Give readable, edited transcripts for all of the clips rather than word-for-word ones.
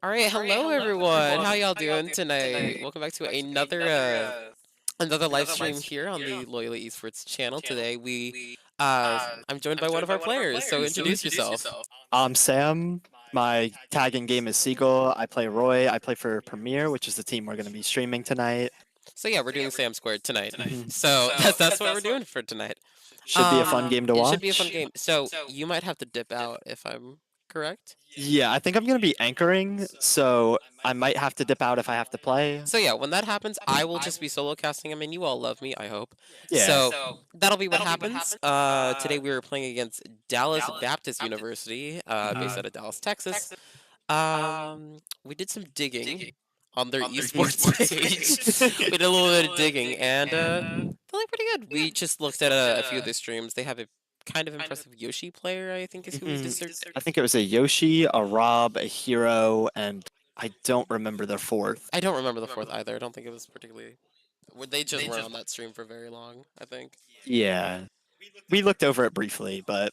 All right, hello everyone. How y'all doing tonight? Welcome back to another live stream here on the Loyno Esports channel. Today I'm joined by one of our players. So introduce yourself. I'm Sam. My tagging game is Seagull. I play Roy. I play for Premiere, which is the team we're going to be streaming tonight. So yeah, we're doing Sam Squared tonight. Mhm. So that's what we're doing for tonight. Should be a fun game to It watch. should be a fun game. So you might have to dip out if I'm correct. Yeah, I think I'm going to be anchoring, so I might have to dip out if I have to play. So yeah, when that happens, I will just be solo casting. I mean, you all love me, I hope. Yeah. So that'll be what happens. Today we were playing against Dallas Baptist University, based out of Dallas, Texas. We did some digging on their esports page. We did a little bit of digging, and they look pretty good. We just looked at a few of their streams. They have a kind of impressive Yoshi player, I think is who we just I think it was a Yoshi, a Rob, a Hero, and I don't remember the fourth. I don't remember the fourth either. I don't think it was particularly. They just weren't on that stream for very long, I think. Yeah. We looked over it briefly, but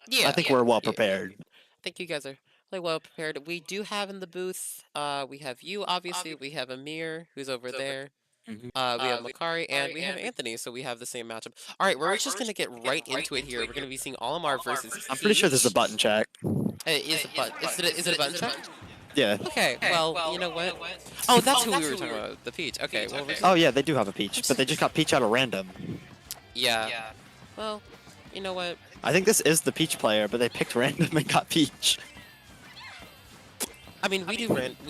Yeah, I think we're well prepared. I think you guys are really well prepared. We do have in the booth, we have you, obviously. We have Amir, who's over there. Mhm. We have Makari, and we have Anthony, so we have the same matchup. All right, we're just going to get right into it here. We're going to be seeing Olimar versus I'm pretty sure this is a button check. It is a button. Is it a button check? Yeah. Okay, well, you know what? Oh, that's who we were talking about, the Peach. Okay, well, Oh, yeah, they do have a Peach, but they just got Peach out of random. yeah. Well, you know what? I think this is the Peach player, but they picked random and got Peach. I mean, we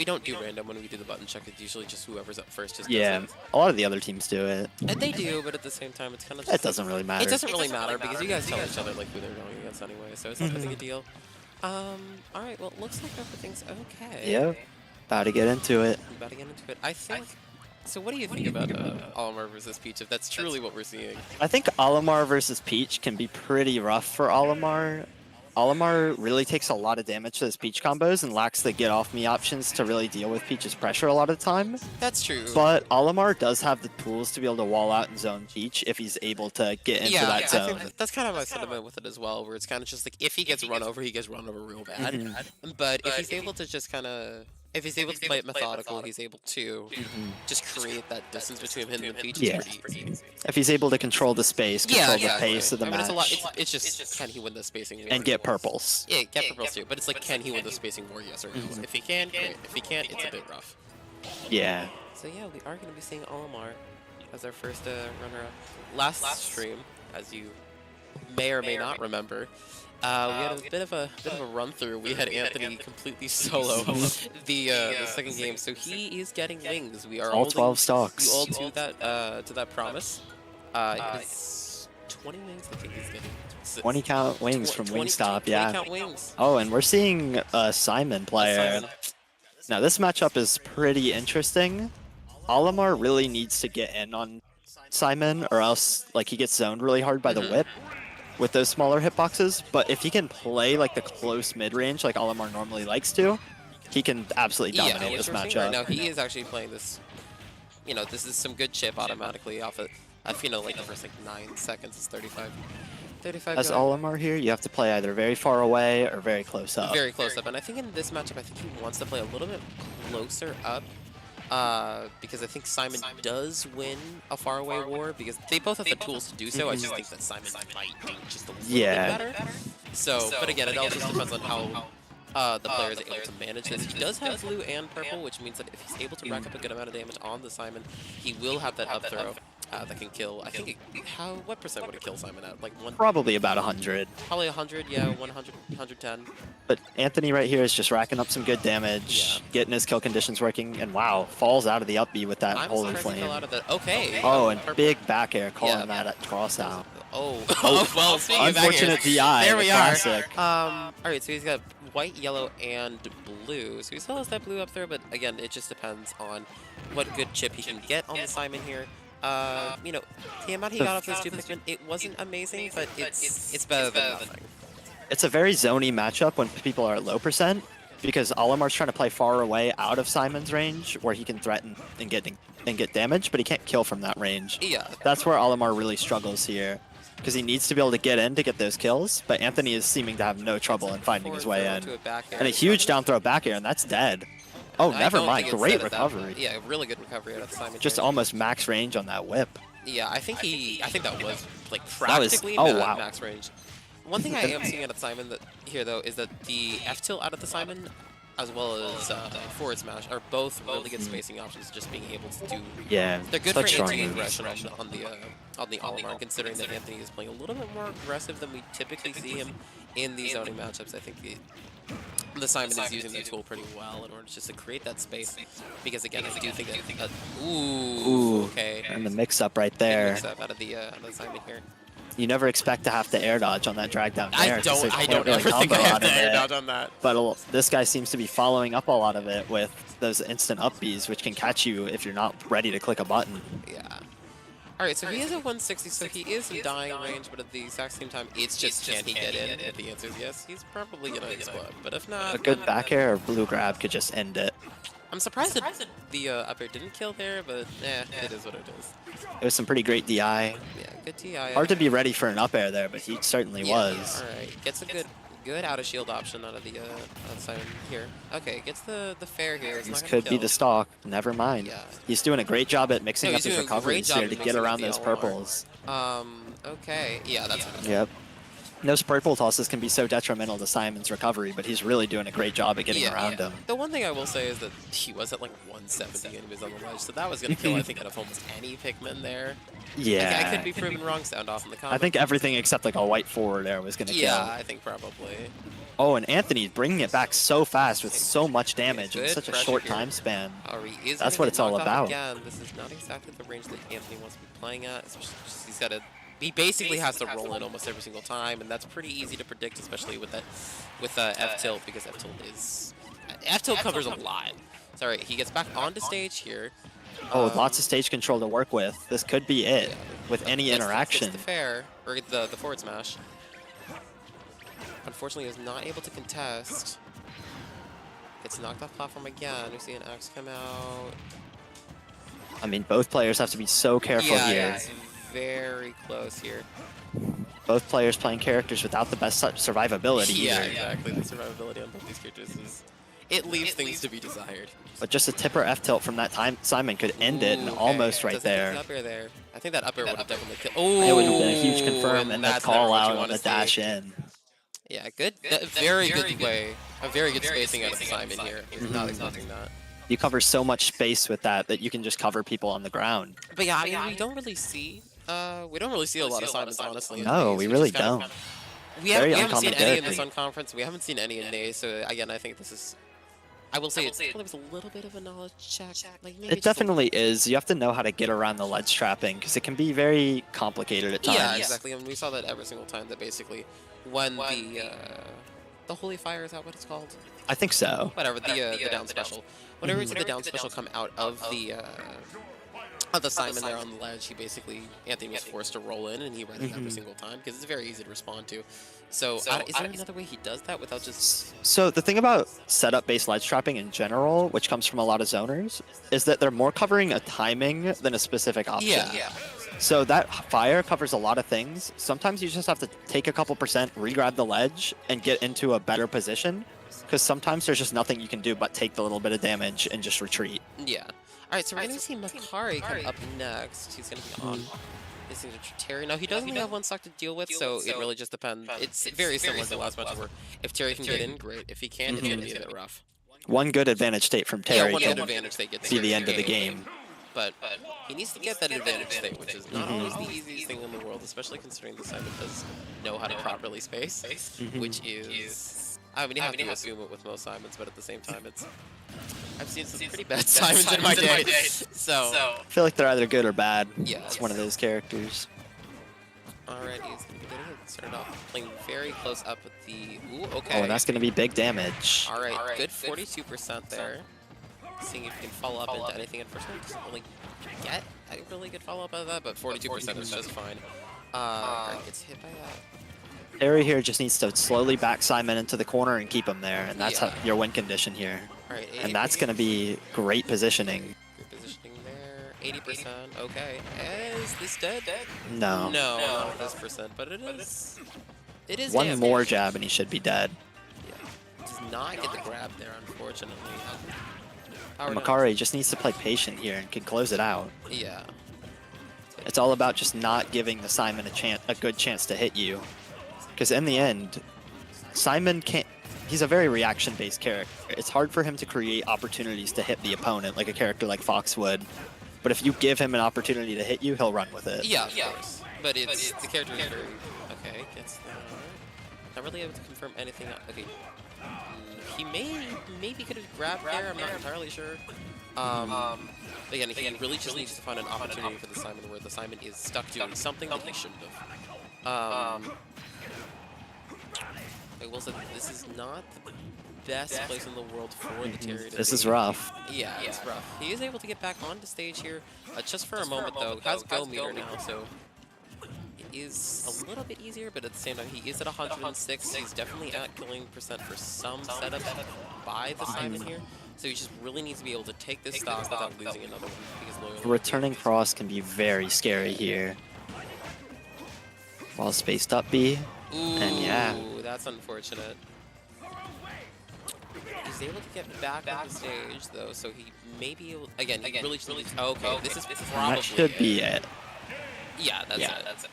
don't do random when we do the button check. It's usually just whoever's up first just Yeah, does it. a lot of the other teams do it. And they do, but at the same time, it's kind of just... It doesn't really matter. It doesn't really matter because you guys tell each other like who they're going against anyway, so it's not a big deal. Alright, well, it looks like everything's okay. Yeah, about to get into it. I'm about to get into it. I think... So what do you think about Olimar versus Peach, if that's truly what we're seeing? I think Olimar versus Peach can be pretty rough for Olimar. Olimar really takes a lot of damage to his Peach combos and lacks the get-off-me options to really deal with Peach's pressure a lot of the time. That's true. But Olimar does have the tools to be able to wall out and zone Peach if he's able to get into that zone. I think that's kind of my sentiment with it as well, where it's kind of just like, if he gets run over real bad. But if he's able to just kind of... If he's able to play it methodical, he's able to just create that distance between him and Peach. Yeah. It's pretty easy. If he's able to control the space, control the pace of the match, It's just, can he win the spacing war? and get purples. Yeah, get purples too. But it's like, can he win the spacing war? Yes or no? If he can, great. If he can't, it's a bit rough. Yeah. So yeah, we are going to be seeing Olimar as our first runner-up. Last stream, as you may or may not remember, we had a bit of a run through. We had Anthony completely solo the second game, so he is getting wings. We are all 12 stocks. We all to that promise. It's 20 wings. I think he's getting 20 count wings from Wingstop. 20 count wings. Oh, and we're seeing a Simon player. Now this matchup is pretty interesting. Olimar really needs to get in on Simon, or else like he gets zoned really hard by the whip with those smaller hitboxes. But if he can play like the close mid-range like Olimar normally likes to, he can absolutely dominate this matchup. Right now, he is actually playing this. You know, this is some good chip automatically off it. You know, like the first like 9 seconds is 35. As Olimar here, you have to play either very far away or very close up. Very close up, and I think in this matchup, I think he wants to play a little bit closer up. Because I think Simon does win a faraway war, because they both have the tools to do so. I just think that Simon might do just a little bit better. So, but again, it all just depends on how the player is able to manage this. He does have blue and purple, which means that if he's able to rack up a good amount of damage on the Simon, he will have that up throw that can kill. I think what percent would it kill Simon at? Like probably about 100. Probably 100, yeah, 100, 110. But Anthony right here is just racking up some good damage, getting his kill conditions working, and wow, falls out of the up B with that Holy Flame. Okay. Oh, and big back air calling that at cross out. Oh, well, unfortunate DI. There we are. Classic. Alright, so he's got white, yellow, and blue. So he still has that blue up there, but again, it just depends on what good chip he can get on the Simon here. You know, the amount he got off those two Pikmin, it wasn't amazing, but it's better than nothing. It's a very zony matchup when people are at low percent, because Olimar's trying to play far away out of Simon's range, where he can threaten and get damage, but he can't kill from that range. Yeah. That's where Olimar really struggles here, because he needs to be able to get in to get those kills, but Anthony is seeming to have no trouble in finding his way in. And a huge down throw back air, and that's dead. Oh, I never don't mind. think it's Great set at that recovery. point. Yeah, really good recovery out of Simon. Just here. almost max range on that whip. Yeah, I think that was like That was- practically oh, wow. max range. One thing I am seeing out of Simon here though is that the F tilt out of the Simon, as well as forward smash, are both really good spacing options. Just being able to do. Yeah, They're good such for strong anti moves. aggression on the Olimar, considering that Anthony is playing a little bit more aggressive than we typically see him in these zoning matchups. I think the Simon is using the tool pretty well in order just to create that space. Because again, I do think that ooh, okay. And the mix-up right Good there. mix-up out of the Simon here. You never expect to have to air dodge on that drag down there. I don't really ever think combo I have out to of air it. dodge on that. But this guy seems to be following up a lot of it with those instant up Bs, which can catch you if you're not ready to click a button. Yeah. All right, so he is at 160, so he is in dying range, but at the exact same time, it's just can he get in? If the answer is yes, he's probably gonna explode. But if not, A good back air or blue grab could just end it. I'm surprised that the up air didn't kill there, but it is what it is. It was some pretty great DI. Yeah, good DI. Hard to be ready for an up air there, but he certainly was. All right, gets a good out of shield option out of the outside here. Okay, gets the fair here. It's This not gonna could be kill. the stock. Never mind. Yeah. He's doing a great job at mixing No, up he's his doing a great recoveries job here at to get mixing up around the those Olimar. purples. Okay, yeah, that's good. Yep. Those purple tosses can be so detrimental to Simon's recovery, but he's really doing a great job at getting around him. The one thing I will say is that he was at like 170 and he was on the ledge, so that was going to kill, I think, out of almost any Pikmin there. Yeah. I could be proven wrong, sound off in the comments. I think everything except like a white forward there was going to kill. Yeah, I think probably. Oh, and Anthony's bringing it back so fast with so much damage in Good such a pressure short here. time span. Is That's gonna what it's get all knocked off about. Again. This is not exactly the range that Anthony wants to be playing at. Especially he's got to. He basically has to roll in almost every single time, and that's pretty easy to predict, especially with F tilt, because F tilt covers a lot. So, all right, he gets back onto stage here. Oh, lots of stage control to work with. This could be it Yeah, with any gets interaction. the fair or the forward smash. Unfortunately, he was not able to contest. Gets knocked off platform again. We see an axe come out. I mean, both players have to be so careful Yeah, here. it's very close here. Both players playing characters without the best survivability Yeah, either. exactly. The survivability on both these characters it leaves things to be desired. But just a tipper F tilt from that time, Simon could end it, and Ooh, almost okay. right Doesn't get there. the up air there. I think that up air would have definitely killed. Oh, It would have been a huge confirm, and that that's never call what you out on wanna the see. dash in. Yeah, good. Very good way. A very good spacing out of Simon here. He's not expecting that. You cover so much space with that you can just cover people on the ground. But yeah, I mean, we don't really see a lot of Simons, honestly. in No, these, we which really is kind of- don't. We haven't seen uncommon any in character. this unconference. We haven't seen any in Nace. So again, I think this is. I will say it's probably was a little bit of a knowledge check. Like maybe It definitely is. You have to know how to get around the ledge trapping because it can be very complicated at times. Yeah, exactly. And we saw that every single time that basically when the Holy Fire, is that what it's called? I think so. Whatever, the down special. Whenever we see the down special come out of the Simon there on the ledge, Anthony was forced to roll in, and he read it every single time because it's very easy to respond to. So, is there another way he does that without just... So the thing about setup-based ledge trapping in general, which comes from a lot of zoners, is that they're more covering a timing than a specific option. Yeah. So that fire covers a lot of things. Sometimes you just have to take a couple percent, re-grab the ledge, and get into a better position. Because sometimes there's just nothing you can do but take the little bit of damage and just retreat. Yeah. Alright, so we're going to see Makari come up next. He's going to be on his signature Terry. Now, he doesn't really have one stock to deal with, so it really just depends. It's very similar to the last match where if Terry can get in, great. If he can't, it's going to be a bit rough. One good advantage state from Terry one can good advantage they get be the end of the game. But he needs to get that advantage state, which is not always the easiest thing in the world, especially considering the Simon does know how to properly space, which is... I mean, you have to assume it with most Simons, but at the same time, I've seen some pretty bad Simons in my day, so... I feel like they're either good or bad. Yeah, It's one of those characters. Alright, he's going to be getting it started off playing very close up with the... Ooh, Oh, okay. and that's going to be big damage. Alright, good 42% there. Seeing if you can follow up into anything. Unfortunately, doesn't really get a really good follow-up out of that, but 42% is just fine. Alright, gets hit by that. Terry here just needs to slowly back Simon into the corner and keep him there, and that's your win condition here. Alright, And that's going to be great positioning. good positioning there. 80%. Okay. Is this dead? No. No, not this percent, but it is. It is. One damage. more jab and he should be dead. Yeah. Does not get the grab there, unfortunately. Power down. Makari just needs to play patient here and can close it out. Yeah. It's all about just not giving the Simon a good chance to hit you. Because in the end, Simon can't... He's a very reaction-based character. It's hard for him to create opportunities to hit the opponent, like a character like Fox would. But if you give him an opportunity to hit you, he'll run with it. Yeah, of course. But it's the character is very... Okay, gets that. Not really able to confirm anything. Okay. He maybe could have grabbed there, I'm not entirely sure. Again, he really just needs to find an opportunity for the Simon where the Simon is stuck doing something that he shouldn't have. I will say this is not the best place in the world for the Terry to This be. is rough. Yeah, it's rough. He is able to get back onto stage here, just for a moment though. Has go meter now, so it is a little bit easier, but at the same time, he is at 106. He's definitely at killing percent for some setups by the Simon here. So he just really needs to be able to take this stock without losing another one. Because Returning cross can be very scary here. While spaced up B. Ooh, and yeah. That's unfortunate. He's able to get back on the stage though, so he may be able. Again, he really. Okay, this is probably. That should be it. Yeah, that's it.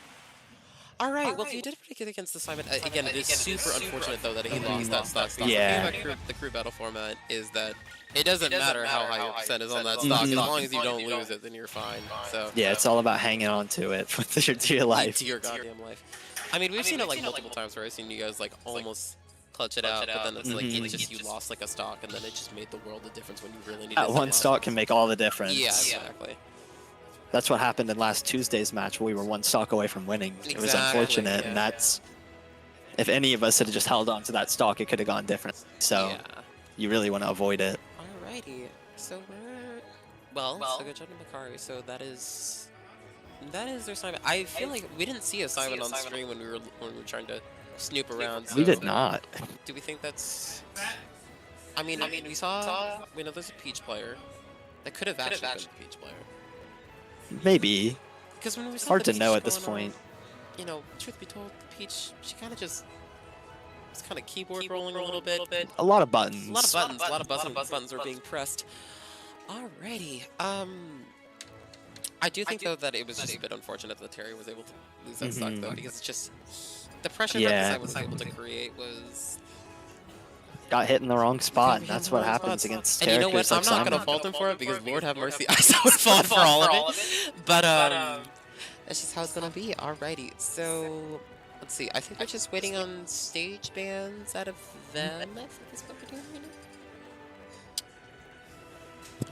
All right. Well, he did pretty good against the Simon. Again, it is super unfortunate though that he lost that stock. Yeah. The thing about the crew battle format is that it doesn't matter how high your percent is on that stock. As long as you don't lose it, then you're fine. So yeah, it's all about hanging on to it to your life. To your goddamn life. I mean, we've seen it like multiple times where I've seen you guys like almost clutch it out, but then it's like it's just you lost like a stock, and then it just made the world a difference when you really needed. That one stock can make all the difference. Yeah, exactly. That's what happened in last Tuesday's match where we were one stock away from winning. It was unfortunate, and that's... If any of us had just held on to that stock, it could have gone different. So, you really want to avoid it. Alrighty. So we're... Well, so good job to Makari. So that is their Simon. I feel like we didn't see a Simon on the screen when we were trying to snoop around. So We did not. Do we think that's... I mean, we saw... We know there's a Peach player. That could have actually been a Peach player. Maybe. Because when we saw hard the to know Peach at this going point. on, you know, truth be told, the Peach, she kind of just was kind of keyboard rolling a little bit. A lot of buttons. A lot of buttons were being pressed. Alrighty. I do think though that it was just a bit unfortunate that Terry was able to lose that stock though, because it's just the pressure that I was able to create was. Got hit in the wrong spot, and that's what happens against characters. And you know what? I'm not going to fault him for it, because Lord have mercy, I would fault for all of it. But that's just how it's going to be. Alrighty, so let's see. I think we're just waiting on stage bans out of them. I think that's what we're doing right now.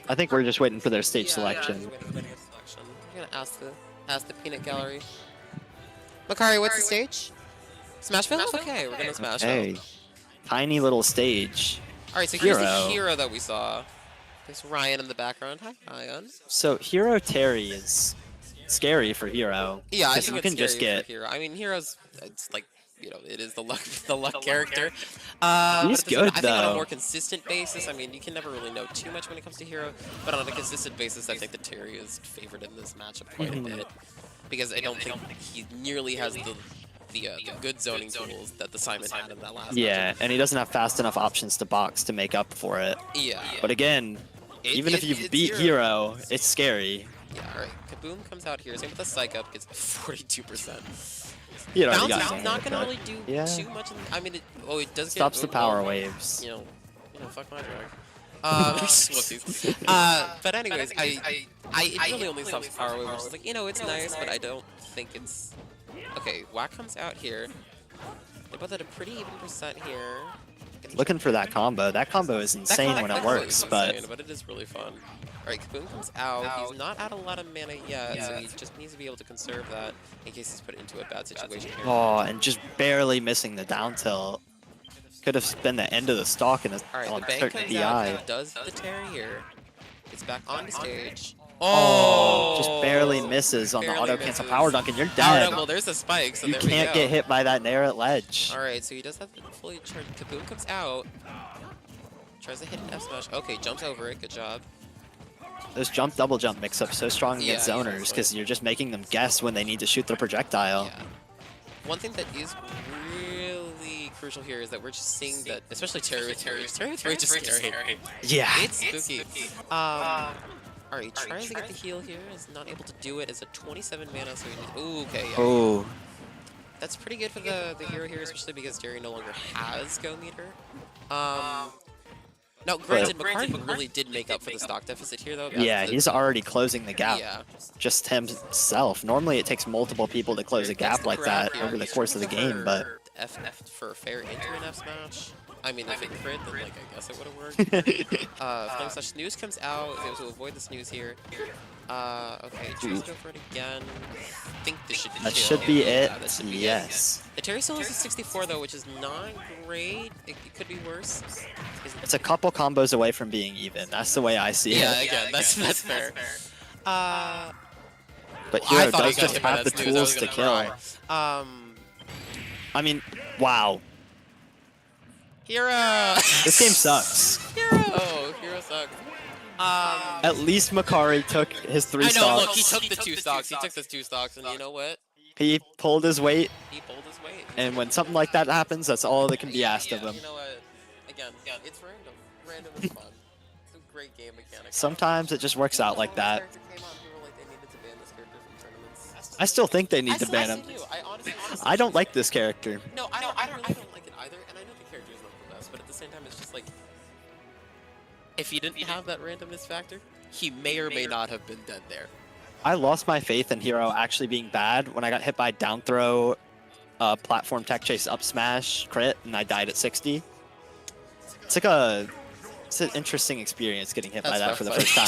I think we're just waiting for their stage selection. I'm going to ask the peanut gallery. Makari, what's the stage? Smashville? Okay, we're going to Smashville. Hey. Tiny little stage. Alright, so here's the hero that we saw. There's Ryan in the background. Hi, Ryan. So Hero Terry is scary for Hero. Yeah, I think you can just get Hero. I mean, Hero's it's like, you know, it is the luck character. He's good I think though. on a more consistent basis, I mean, you can never really know too much when it comes to Hero, but on a consistent basis, I think that Terry is favored in this matchup quite a bit, because I don't think he nearly has the good zoning tools that the Simon had in that last matchup. And he doesn't have fast enough options to box to make up for it. Yeah. But again, even if you beat Hero, it's scary. Yeah, alright. Kaboom comes out here. Same with the Psych Up, gets 42%. Bounce not going to really do too much. I mean, it does stops the power waves. You know, fuck my drag. Whoopsies. But anyways, it really only stops the power wave, which is like, you know, it's nice, but I don't think it's... Okay, Whack comes out here. They're both at a pretty even percent here. Looking for that combo. That combo is insane when it works, but it is really fun. Alright, Kaboom comes out. He's not at a lot of mana yet, so he just needs to be able to conserve that in case he's put into a bad situation here. Oh, and just barely missing the down tilt. Could have been the end of the stock and Alright, the bank comes out, does the Terry here. It's back on the stage. Oh, just barely misses on the auto cancel power dunk, and you're dead. Well, there's a spike, so you there can't get hit by that Nair at ledge. Alright, so he does have the fully charged. Kaboom comes out. Tries to hit an F smash. Okay, jumps over it. Good job. Those jump double jump mix up so strong against zoners because you're just making them guess when they need to shoot their projectile. Yeah. One thing that is really crucial here is that we're just seeing that, especially Terry with Terry is just scary. Yeah. It's spooky. Alright, tries to get the heal here, is not able to do it. It's a 27 mana, so he needs. Ooh, okay. Yeah. Oh. That's pretty good for the hero here, especially because Jerry no longer has Go Meter. Now, granted, McCarty really did make up for the stock deficit here, though. Yeah, he's already closing the gap. Yeah. Just himself. Normally, it takes multiple people to close a gap like that over the course of the game, but F for a fair enter in F smash. I mean, if it crit, then like I guess it would have worked. Flame Slash Snooze comes out. Is able to avoid the snooze here. Okay, choose to go for it again. I think this should be that should be it. Yeah, that should be Yes. The Terry still has a 64 though, which is not great. It could be worse. It's a couple combos away from being even. That's the way I see it. Yeah, again, that's fair. But Hero does just have the tools to kill. I mean, wow. Hero! This game sucks. Hero! Oh, Hero sucks. At least Makari took his 3 I know, stocks. look, he took the 2 stocks. He took the 2 stocks, and you know what? He pulled his weight, He pulled his weight. and when something like that happens, that's all that can be asked of him. You know what? Again, it's random. Random is fun. It's a great game mechanic. Sometimes it just works out like that. Character came out, people were like, they needed to ban this character from tournaments. I still think they need to ban him. I honestly I don't like this character. No, I don't like it either, and I know the character is not the best, but at the same time, it's just like, if he didn't have that randomness factor, he may or may not have been dead there. I lost my faith in Hero actually being bad when I got hit by down throw, platform tech chase up smash crit, and I died at 60. It's an interesting experience getting hit by that for the first time.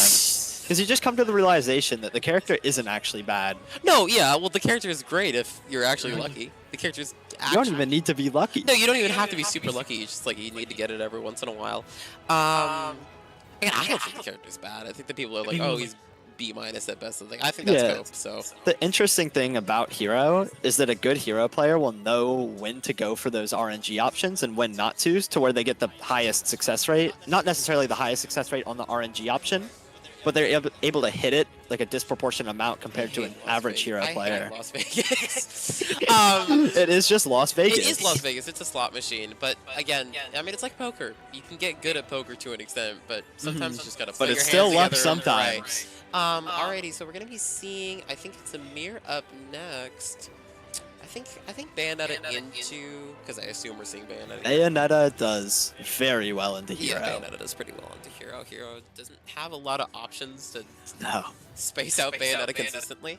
Because you just come to the realization that the character isn't actually bad. No, yeah, well, the character is great if you're actually lucky. The character's You don't even need to be lucky. No, you don't even have to be super lucky. It's just like you need to get it every once in a while. Again, I don't think the character's bad. I think that people are like, oh, he's B- at best. Like, I think that's dope. So the interesting thing about Hero is that a good Hero player will know when to go for those RNG options and when not to where they get the highest success rate. Not necessarily the highest success rate on the RNG option, but they're able to hit it like a disproportionate amount compared to an average Hero player. I hate Las Vegas. It is just Las Vegas. It is Las Vegas. It's a slot machine. But again, I mean, it's like poker. You can get good at poker to an extent, but sometimes you just gotta play But your it's hands still luck together. sometimes. Right. Alrighty, so we're gonna be seeing. I think it's Amir up next. I think Bayonetta into, because I assume we're seeing Bayonetta. Bayonetta does very well into Hero. Yeah, Bayonetta does pretty well into Hero. Hero doesn't have a lot of options to No. space out Bayonetta consistently.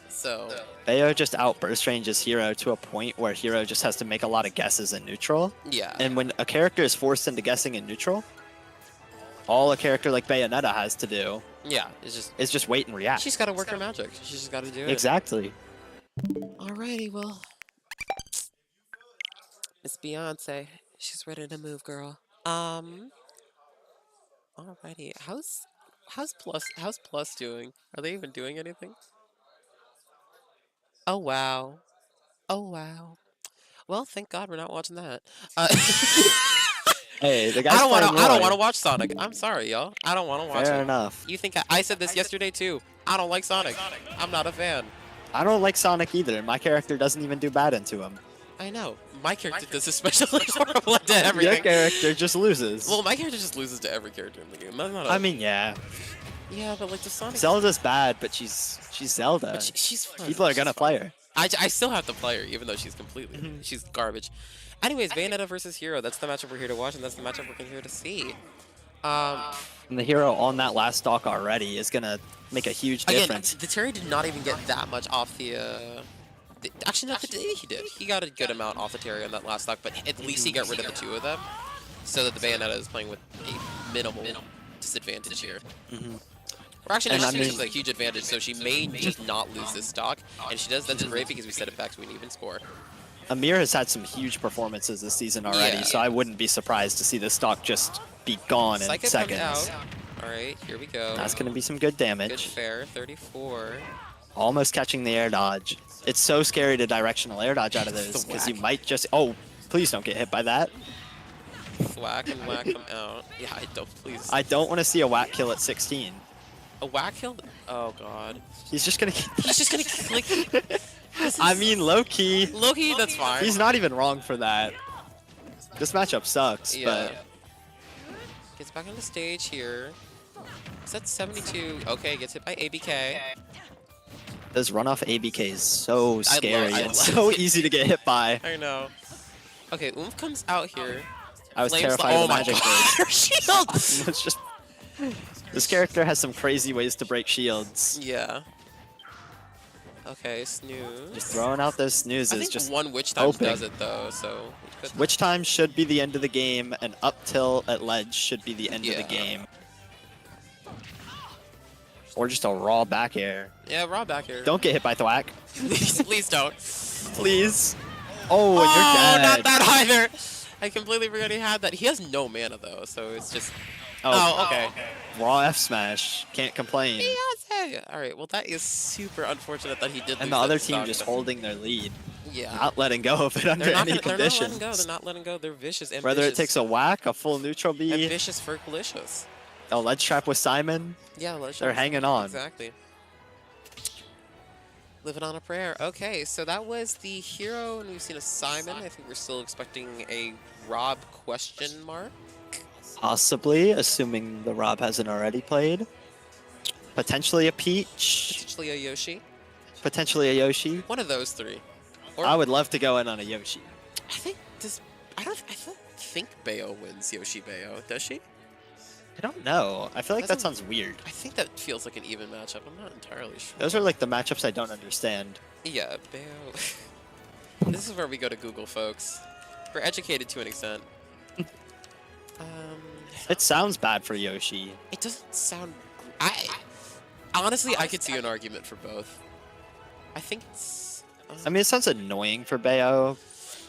So Bayo just outburst ranges Hero to a point where Hero just has to make a lot of guesses in neutral. yeah, And when a character is forced into guessing in neutral, all a character like Bayonetta has to do yeah, is just wait and react. she's got to work her magic. She's just got to do it. Exactly. Alrighty, well, it's Beyonce. She's ready to move, girl. Alrighty, how's Plus doing? Are they even doing anything? Oh wow, oh wow. Well, thank God we're not watching that. Hey, the guy's I don't playing want to Roy. watch Sonic. I'm sorry, y'all. I don't want to watch Fair it. enough. You think I said this yesterday too? I don't like Sonic. I'm not a fan. I don't like Sonic either, and my character doesn't even do bad into him. I know. My character does especially horrible to everything. Your character just loses. Well, my character just loses to every character in the game. That's not I mean, yeah. yeah, but like the Sonic. Zelda's bad, but she's Zelda. But she's fun. People are gonna play her. I still have to play her, even though she's completely she's garbage. Anyways, Bayonetta versus Hero. That's the matchup we're here to watch, and that's the matchup we're here to see. And the Hero on that last stock already is gonna make a huge difference. Again, the Terry did not even get that much off the. Actually, no, he did. He got a good amount off the Terry on that last stock, but at least he got rid of the 2 of them, so that the Bayonetta is playing with a minimal disadvantage here. Or actually, no, she's a huge advantage, so she may just not lose this stock, and she does. That's great because we set it back to an even score. Amir has had some huge performances this season already, so I wouldn't be surprised to see this stock just be gone in Psycho seconds. comes out. All right, here we go. That's gonna be some good damage. Good fair, 34. Almost catching the air dodge. It's so scary to directional air dodge out of those because you might just. Oh, please don't get hit by that. Whack and whack them out. Yeah, I don't. Please. I don't want to see a whack kill at 16. A whack kill? Oh god. He's just gonna. He's just gonna like. I mean, low key. Low-key, that's fine. He's not even wrong for that. This matchup sucks, Yeah. Gets back on the stage here. Is that 72? Okay, gets hit by ABK. but this runoff ABK is so scary I and love so it. easy to get hit by. I know. Okay, Oomph comes out here. I was Flames terrified oh of the my magic god, burst. her shield! It's just this character has some crazy ways to break shields. Yeah. Okay, snooze. Just throwing out those I snoozes. think Just one Witch Time hoping. does it though, so. Witch time should be the end of the game, and up tilt at ledge should be the end of the Yeah. game. Or just a raw back air. Yeah, raw back here. Don't get hit by thwack. Please don't. Please. Oh, and you're dead. Not that either. I completely forgot he had that. He has no mana though, so it's just. Oh, okay. Raw F smash. Can't complain. Hey. All right. Well, that is super unfortunate that he did. And lose the that other team stock, just but- holding their lead. Yeah. Not letting go of it under They're not, any they're not conditions. letting go. They're not letting go. They're vicious. Ambitious. Whether it takes a whack, a full neutral B, ambitious for delicious. a ledge trap with Simon, Yeah, let's they're hanging on. Exactly. Living on a prayer. Okay, so that was the hero, and we've seen a Simon. I think we're still expecting a Rob question mark. Possibly, assuming the Rob hasn't already played. Potentially a Peach, Potentially a Yoshi. potentially a Yoshi. One of those three. Or I would love to go in on a Yoshi. I think does I don't think Bayo wins Yoshi Bayo, does she? I don't know. I feel like that Doesn't- sounds weird. I think that feels like an even matchup. I'm not entirely sure. Those are like the matchups I don't understand. Yeah, Bayo. This is where we go to Google, folks. We're educated to an extent. It sounds bad for Yoshi. It doesn't sound. Honestly, I could see an argument for both. I think it's. I mean, it sounds annoying for Bayo,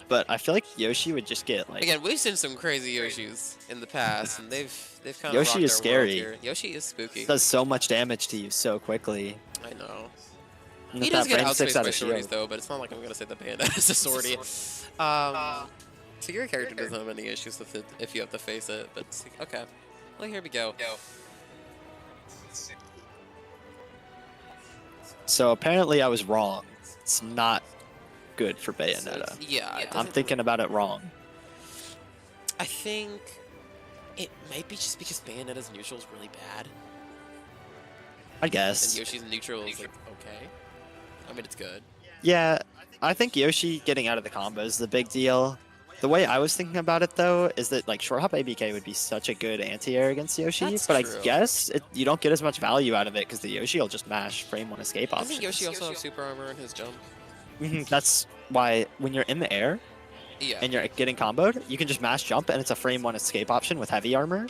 but I feel like Yoshi would just get like. Again, we've seen some crazy Yoshis in the past, and they've kind of. Yoshi is scary. Yoshi is spooky. Does so much damage to you so quickly. I know. And He with does that get frame 6 outspaced out by of shorties shield. though, but it's not like I'm gonna say the Bandit is a sortie. So your character doesn't have any issues with it if you have to face it, but okay. Well, here we go. So apparently I was wrong. It's not good for So, Bayonetta. yeah, it I'm doesn't- thinking about it wrong. I think it might be just because Bayonetta's neutral is really bad, I and guess. Yoshi's neutral is like okay. I mean, it's good. Yeah, I think Yoshi getting out of the combo is the big deal. The way I was thinking about it, though, is that like short hop ABK would be such a good anti-air against Yoshi, That's but true. I guess you don't get as much value out of it because the Yoshi will just mash frame one escape Doesn't options. Yoshi also have super armor in his jump? That's why when you're in the air Yeah. and you're getting comboed, you can just mash jump and it's a frame one escape option with heavy armor.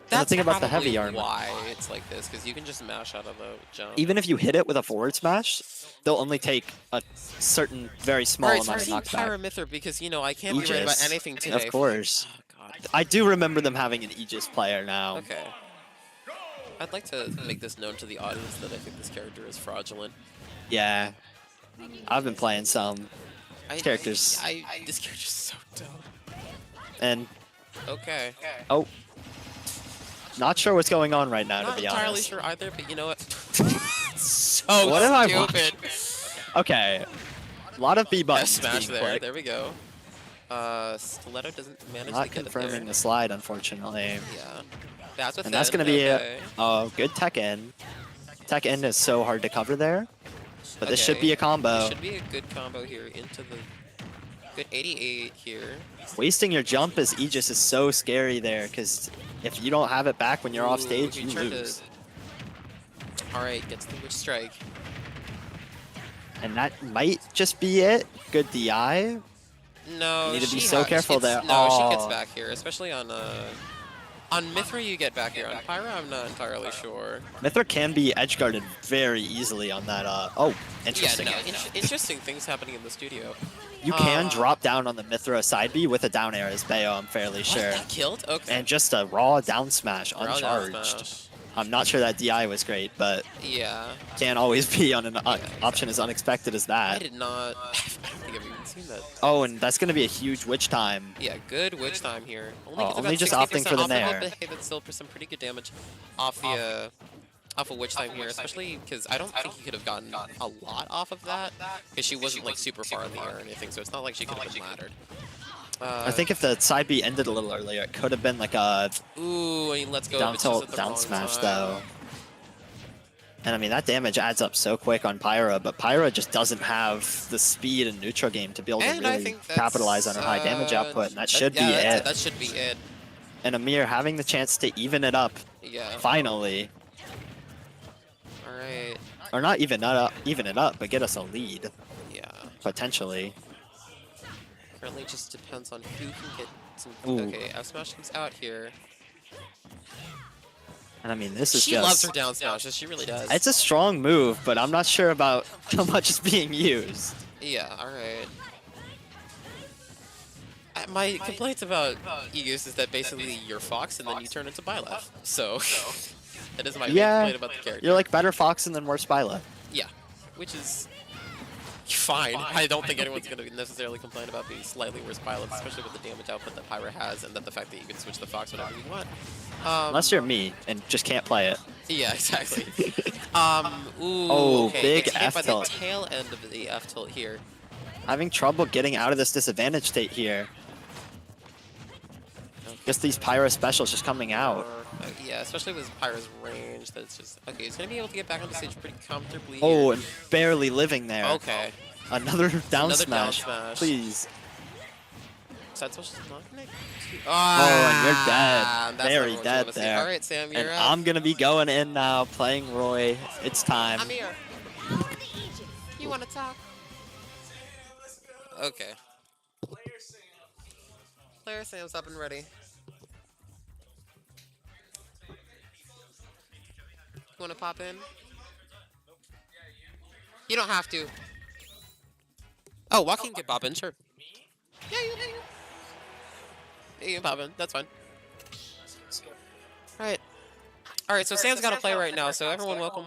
That's thing about the probably heavy armor. why it's like this, because you can just mash out of the jump. Even if you hit it with a forward smash, they'll only take a certain very small Alright, so amount we're of seeing knockback. Pyramithra because, you know, I can't be right about Aegis. anything today. Of course. Oh, God. I do remember them having an Aegis player now. Okay. I'd like to make this known to the audience that I think this character is fraudulent. Yeah. I've been playing some characters. This character's so dope. And Okay. oh, not sure what's going on right now, Not to be entirely honest. sure either, but you know what? So What am I stupid. Okay, a lot of B F buttons smash being there. clicked. There we go. Stiletto doesn't manage to Not get it confirming there. the slide, unfortunately. Yeah. That's with And that's going to be okay. a good tech in. Tech in is so hard to cover there, but this should Okay. be a combo. This should be a good combo here into the good 88 here. Wasting your jump as Aegis is so scary there, because if you don't have it back when you're off Ooh, stage, he you tried to- lose. Alright, gets the Witch Strike. And that might just be it. Good DI. No, You need to be she so has- careful it's- there. No, she gets Oh. back here, especially on Mithra you get back here. On Pyra, I'm not entirely sure. Mithra can be edge guarded very easily on that. Oh, interesting. Yeah, no, interesting things happening in the studio. You can drop down on the Mithra side B with a down air as Bayo, I'm fairly What, sure. that killed? Okay. And just a raw down smash, Raw down uncharged. smash. I'm not sure that DI was great, but Yeah. can't always be on an option as unexpected as I that. did not. I don't think I've even seen that. Oh, and that's going to be a huge witch time. Yeah, good witch time here. Oh, gets only about just 60% opting for the off nair. but hey, that's still some pretty good damage off the off of witch time here, especially because I don't think he could have gotten a lot off of that because she wasn't like super far in the air or anything, so it's not like she could have been laddered. I think if the side B ended a little earlier, it could have been like a Ooh, and he lets go down of it just tilt, at the down wrong smash time. though. And I mean, that damage adds up so quick on Pyra, but Pyra just doesn't have the speed and neutral game to be able to And I really think capitalize on her high damage output, and that should be it. That should be it. And Amir having the chance to even it up, Yeah. finally. All right. Or not even it up, but get us a lead, Yeah. potentially. Currently just depends on who can get some... Ooh. Okay, F smash comes out here. And I mean, this is She just... loves her down smashes, she really does. It's a strong move, but I'm not sure about how much is being used. Yeah, alright. My complaints about Aegis is that basically you're Fox and then you turn into Byleth. So, that is my main complaint about the character. You're like better Foxen than worse Byleth. Yeah, which is fine. I don't think anyone's going to necessarily complain about being slightly worse Byleth, especially with the damage output that Pyra has and then the fact that you can switch the Fox whenever you want. Unless you're me and just can't play it. Yeah, exactly. Ooh, Oh, okay. big Gets hit F by the tilt. tail end of the F tilt here. Having trouble getting out of this disadvantage state here. Just these Pyra specials just coming out. Yeah, especially with Pyra's range. That's just okay. He's gonna be able to get back on the stage pretty comfortably. Oh, here. and barely living there. Okay. Another down Another smash. down smash. Please. Side switch is not connected. Oh, and you're dead. That's not Very what we dead wanna see. there. All right, Sam, you're And up. I'm gonna be going in now, playing Roy. It's time. I'm here. You want to talk? Okay. Player Sam's up and ready. You want to pop in? You don't have to. Oh, Joaquin can pop in, sure. Yeah, you can pop in. That's fine. All right. So Sam's got to play right now. So everyone, welcome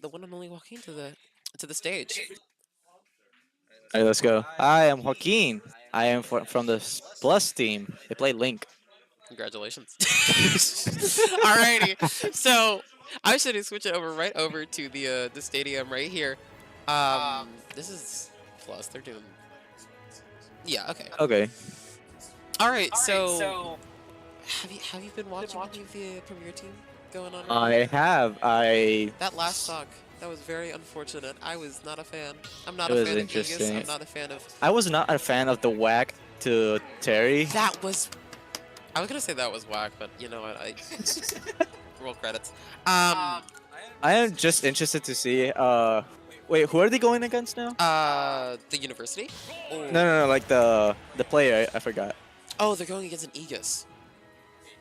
the one and only Joaquin to the stage. All right, let's go. Hi, I'm Joaquin. I am from the Plus team. They play Link. Congratulations. Alrighty. So I should switch it right over to the stadium right here. This is Plus. They're doing. Yeah. Okay. Okay. All right. So have you been watching any of the Premier team going on? I have. That last stock. That was very unfortunate. I was not a fan. I'm not It a was fan of Aegis. interesting. I'm not a fan of. I was not a fan of the whack to Terry. That was. I was gonna say that was whack, but you know what? I roll credits. I am just interested to see. Wait, who are they going against now? The university? Or... No, like the player. I forgot. Oh, they're going against an Aegis.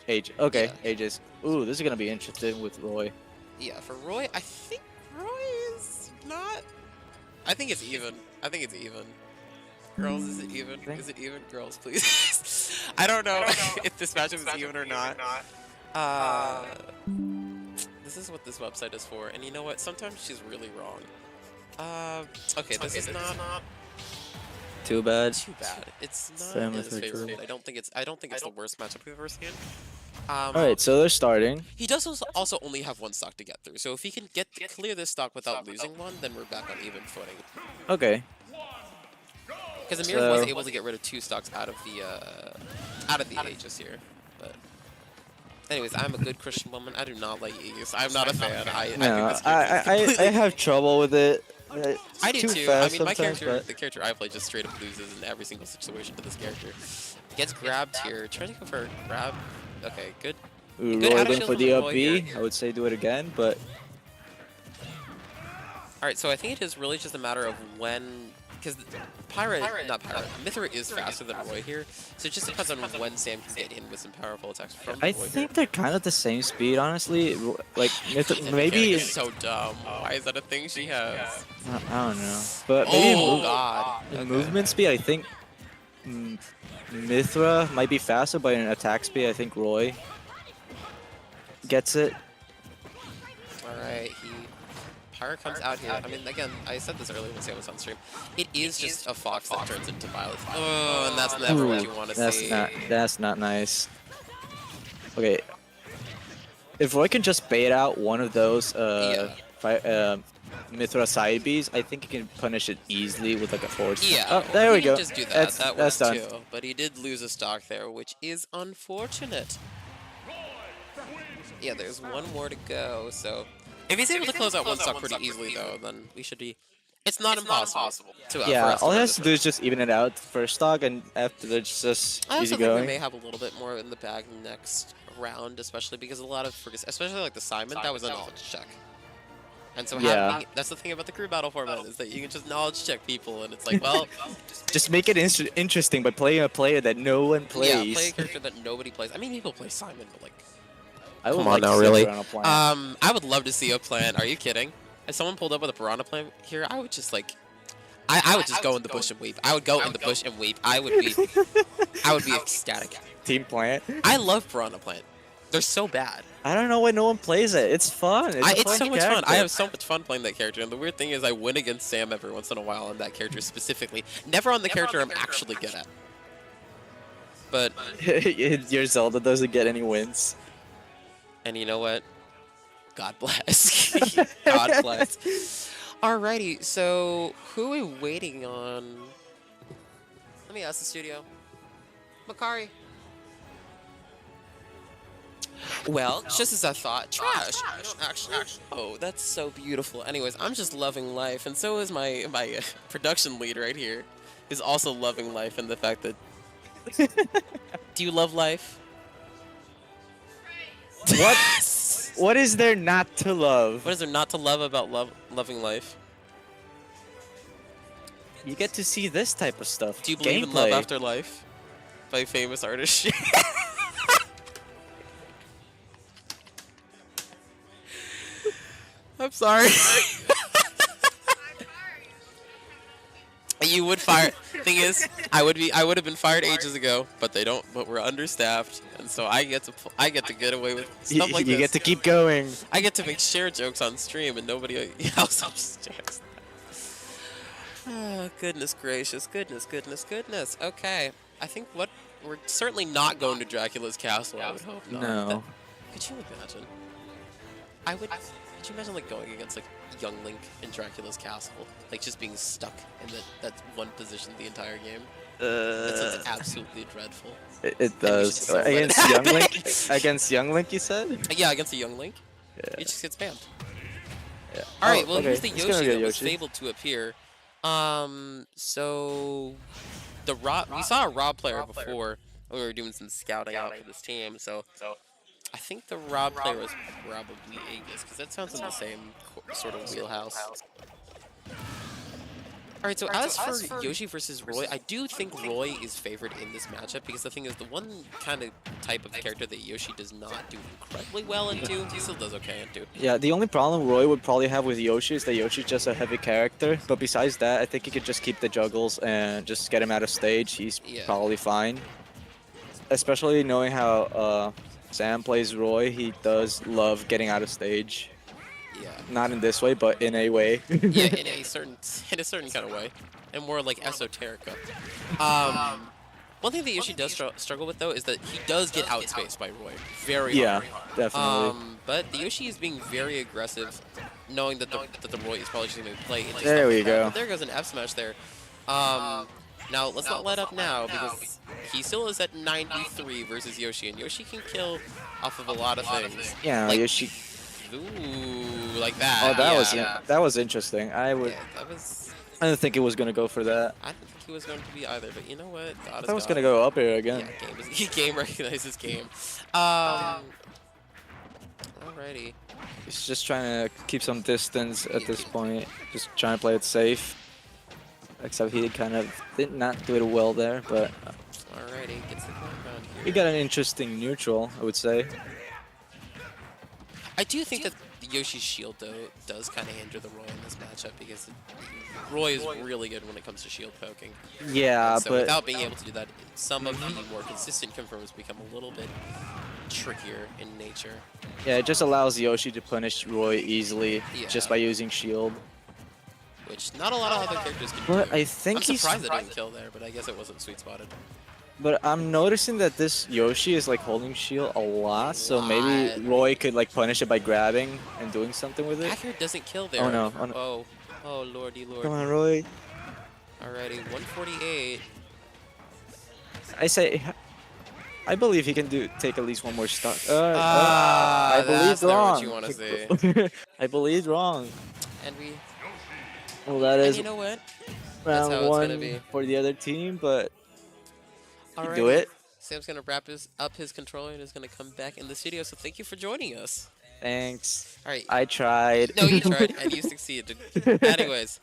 Age. Okay, Yeah. Aegis. Ooh, this is gonna be interesting with Roy. Yeah, for Roy, I think Roy is not. I think it's even. Girls, is it even? Is it even? Girls, please. I don't know if this matchup is even or not. This is what this website is for, and you know what? Sometimes she's really wrong. Okay, this is not Too bad. too bad. It's not Same his with favorite. Victor. I don't think it's the worst matchup we've ever seen. All right, so they're starting. He does also only have one stock to get through, so if he can clear this stock without losing one, then we're back on even footing. Okay. Because Amir was able to get rid of 2 stocks out of the Aegis here. But anyways, I'm a good Christian woman. I do not like Aegis. I'm not a fan. I have trouble with it. I do too too. I fast mean, my sometimes, character, but- the character I play, just straight up loses in every single situation to this character. Gets grabbed here. Trying to go for a grab. Okay, good. Ooh, Good Roy out of going shield for from the Roy up here. B. I would say do it again, but All right, so I think it is really just a matter of when, because Mithra is faster than Roy here, so it just depends on when Sam can get in with some powerful attacks from I Roy think here. they're kind of the same speed, honestly. Like That maybe mechanic is so dumb. Why is that a thing she has? I don't know, but maybe Oh god. Okay. movement speed. I think Mithra might be faster, but in attack speed, I think Roy gets it. Alright, Pyra comes out here. I mean, again, I said this earlier when Sam was on stream. It is just a fox that turns into Violet. Oh, and that's never what you want to see. That's not nice. Okay, if Roy can just bait out one of those Mithra side Bs, I think he can punish it easily with like a force. Yeah, Oh, there we he can go. just do that. That works done. too. But he did lose a stock there, which is unfortunate. Yeah, there's one more to go. So if he's able to close out one stock pretty easily, though, then we should be. It's not impossible to for Yeah, us to all he win has this to do one. is just even it out first stock, and after that, it's just I also easy think we going. may have a little bit more in the bag next round, especially because a lot of, especially like the Simon, that was a knowledge check. And so Yeah. that's the thing about the crew battle format is that you can just knowledge check people, and it's like, well, Just make it interesting by playing a player that no one plays. yeah, play a character that nobody plays. I mean, people play Simon, but like, I would come like on now, to see a really? Piranha Plant. I would love to see a plan. Are you kidding? If someone pulled up with a piranha plant here, I would just like, I would just go in the bush and weep. I would go in the bush and weep. I would be ecstatic. Team Plant. I love piranha plant. They're so bad. I don't know why no one plays it. It's fun. It's so much fun. character. I have so much fun playing that character. And the weird thing is I win against Sam every once in a while on that character specifically. Never on the character I'm actually good at. But, Your Zelda doesn't get any wins. and you know what? God bless. God bless. Alrighty, so who are we waiting on? Let me ask the studio. Makari. Well, just as I thought, trash. I don't actually. Oh, that's so beautiful. Anyways, I'm just loving life, and so is my production lead right here, is also loving life, and the fact that. Do you love life? What? What is there not to love? What is there not to love about loving life? You get to see this type of stuff. Do you believe in love after life? By famous artist. I'm sorry. You would fire. Thing is, I would have been fired ages ago, but they don't. But we're understaffed, and so I get to get away with stuff like this. You get to keep going. I get to make share jokes on stream, and nobody else understands. Oh, goodness gracious, goodness. Okay, I think we're certainly not going to Dracula's castle. I would hope not. No. Could you imagine? Could you imagine like going against like young Link in Dracula's castle, like just being stuck in that one position the entire game? That sounds absolutely dreadful. It does. Against Young Link. Against Young Link, you said? Yeah, against a young Link, Yeah. it just gets spammed. Yeah. All right, Oh, well okay. here's the It's gonna Yoshi be a that was Yoshi. fabled to appear. So we saw a Rob player before when we were doing some scouting out for this team. So I think the Rob player was probably Aegis, because that sounds in the same sort of wheelhouse. Alright, so as for Yoshi versus Roy, I do think Roy is favored in this matchup, because the thing is, the one kind of type of character that Yoshi does not do incredibly well into, he still does okay into. Yeah, the only problem Roy would probably have with Yoshi is that Yoshi's just a heavy character. But besides that, I think he could just keep the juggles and just get him out of stage. He's probably fine. Especially knowing how Sam plays Roy, he does love getting out of stage. Yeah. Not in this way, but in a way. Yeah, in a certain kind of way, and more like esoterica. One thing that Yoshi does struggle with though is that he does get outspaced by Roy very hard. Yeah, definitely. But the Yoshi is being very aggressive, knowing that the Roy is probably just going to play into There stuff we like that. go. But there goes an F smash there. Now let's not let up now, because he still is at 93 versus Yoshi, and Yoshi can kill off of a lot of things. Yeah, like, Yoshi. Ooh, like that. Oh, that was interesting. Yeah, that was. I didn't think it was gonna go for that. I didn't think he was going to be either, but you know what? God I is thought it was God. gonna go up here again. Yeah, game recognizes game. Alrighty. He's just trying to keep some distance at this point. Just trying to play it safe. Except he kind of did not do it well there, but Alrighty, gets the compound here. he got an interesting neutral, I would say. I do think that Yoshi's shield, though, does kind of hinder the Roy in this matchup, because Roy is really good when it comes to shield poking. Yeah, And so but without being able to do that, some of the more consistent confirms become a little bit trickier in nature. yeah, it just allows Yoshi to punish Roy easily Yeah. just by using shield. Which not a lot of other characters can But do. I think I'm he's surprised it didn't kill there, but I guess it wasn't sweet spotted. But I'm noticing that this Yoshi is like holding shield a lot, so maybe Lot. Roy could like punish it by grabbing and doing something with it. Accurate doesn't kill there. Oh no! Oh, no. Oh lordy lord. Come on, Roy. Alrighty, 148. I believe he can take at least one more stock. Ah, I that's believed not wrong. what you want to say. I believed wrong. And we. Well, that And is you know what? That's how round it's one gonna be. for the other team, but you Alrighty. do it. Sam's gonna wrap up his controller and is gonna come back in the studio. So thank you for joining us. Thanks. All right. I tried. No, you tried and you succeeded. Anyways.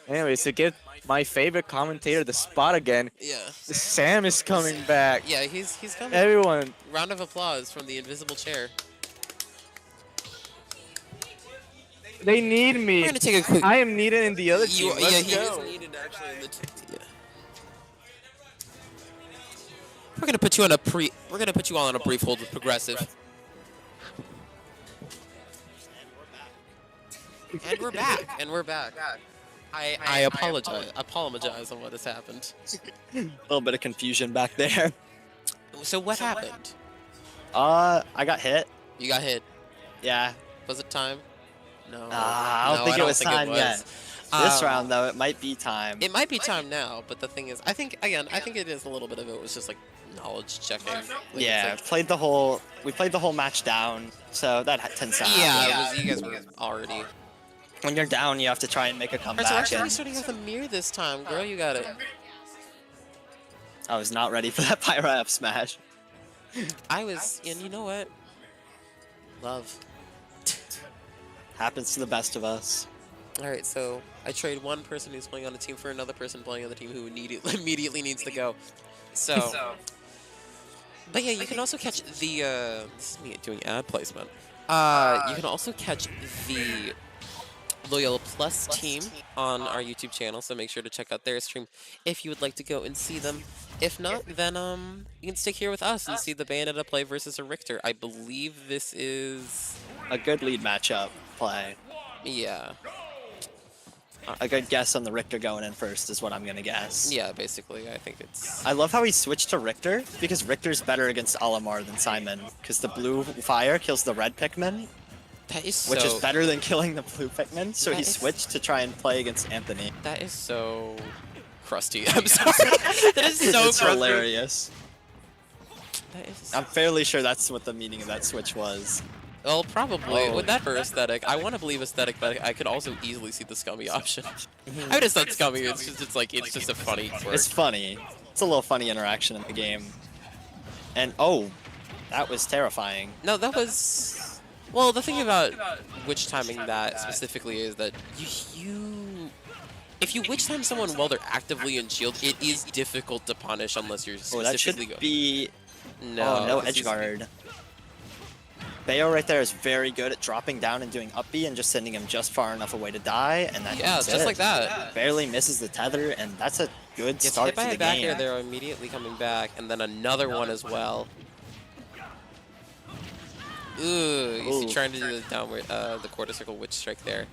Anyways, to give my favorite commentator the spot again, Yeah. Sam is coming back. Yeah, he's coming. Everyone. Round of applause from the invisible chair. They need me. We're gonna take a quick. I am needed in the other team. Yeah, Let's he go. is needed actually in the. Yeah. We're gonna put you on a We're gonna put you all on a brief hold with Progressive. And we're back. And we're back. I apologize on what has happened. A little bit of confusion back there. So what happened? I got hit. You got hit. Yeah. Was it time? No. I don't think it was time yet. This round, though, it might be time. It might be time now, but the thing is, I think it is a little bit of it was just like knowledge checking. Like, Yeah, it's like, we played the whole match down, so that tends to happen. yeah, it was, you guys were already. When you're down, you have to try and make a Alright, comeback. so actually and starting with a mirror this time, girl. You got it. I was not ready for that Pyro F smash. I was, and you know what? Love. Happens to the best of us. Alright, so I trade one person who's playing on a team for another person playing on the team who immediately needs to go. So, but yeah, you can also catch the, this is me doing ad placement. You can also catch the Loyal Plus team on our YouTube channel, so make sure to check out their stream if you would like to go and see them. If not, then you can stick here with us and see the Bayonetta play versus a Richter. I believe this is A good lead matchup play. yeah. A good guess on the Richter going in first is what I'm gonna guess. Yeah, basically, I think it's... I love how he switched to Richter, because Richter's better against Olimar than Simon, because the blue fire kills the red Pikmin, That is so... which is better than killing the blue Pikmin, so That he is- switched to try and play against Anthony. That is so... crusty. I'm sorry. That is so It's crusty. hilarious. That is... I'm fairly sure that's what the meaning of that switch was. Well, probably. Oh. With that for aesthetic, I want to believe aesthetic, but I could also easily see the scummy option. I would have said scummy. It's just a funny quirk. It's funny. It's a little funny interaction in the game. And oh, that was terrifying. No, that was... Well, the thing about witch timing that specifically is that you... If you witch time someone while they're actively in shield, it is difficult to punish unless you're Oh, that should specifically... be... No, oh, no 'cause edge he's- guard. Bayo right there is very good at dropping down and doing up B and just sending him just far enough away to die, and that Yeah, is just it. like that. Barely misses the tether, and that's a good Gets start hit by to a the back game. air, they're immediately coming back, and then another one as well. Ooh, you see Ooh. trying to do the downward, the quarter circle witch strike there.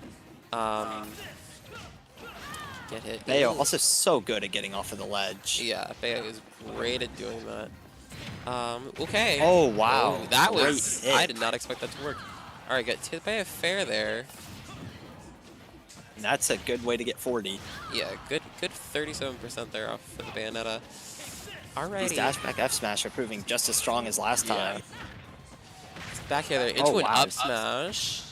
Get hit. Bayo Ooh. also so good at getting off of the ledge. Yeah, Bayo is great at doing that. Okay. Oh, wow. Oh, that Great was... hit. I did not expect that to work. Alright, got hit by a fair there. And that's a good way to get 40. Yeah, good 37% there off for the Bayonetta. Alrighty. These dash back F smash are proving just as strong as last time. It's back here there into Oh, an wow. up smash.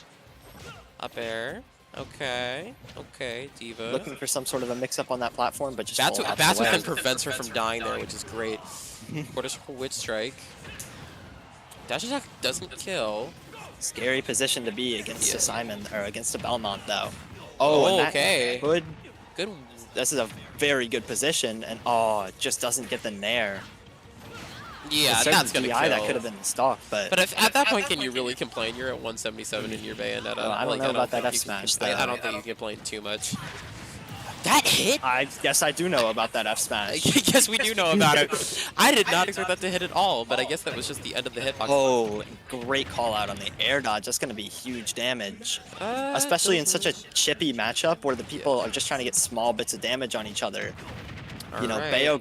Up air. Okay. Okay, Diva. Looking for some sort of a mix-up on that platform, but just Bats full out the way. within prevents her from dying there, which is great. Quarter circle witch strike. Dash attack doesn't kill. Scary position to be against Yeah. a Simon, or against a Belmont, though. Oh, and that okay. Could, Good. this is a very good position, and oh, it just doesn't get the nair. Yeah, A certain that's gonna DI kill. that could have been in stock, but, But if, at that point, can you really complain? You're at 177 in your Bayonetta. Well, I don't know about that think F you can smash, complain- though. I don't think you can complain too much. That hit? I guess I do know about that F I smash. guess we do know about it. I did not expect that to hit at all, but I guess that was just the end of the hitbox. Oh, great call out on the air dodge. That's going to be huge damage, especially in such a chippy matchup where the people are just trying to get small bits of damage on each other. You know, Alright. Bayo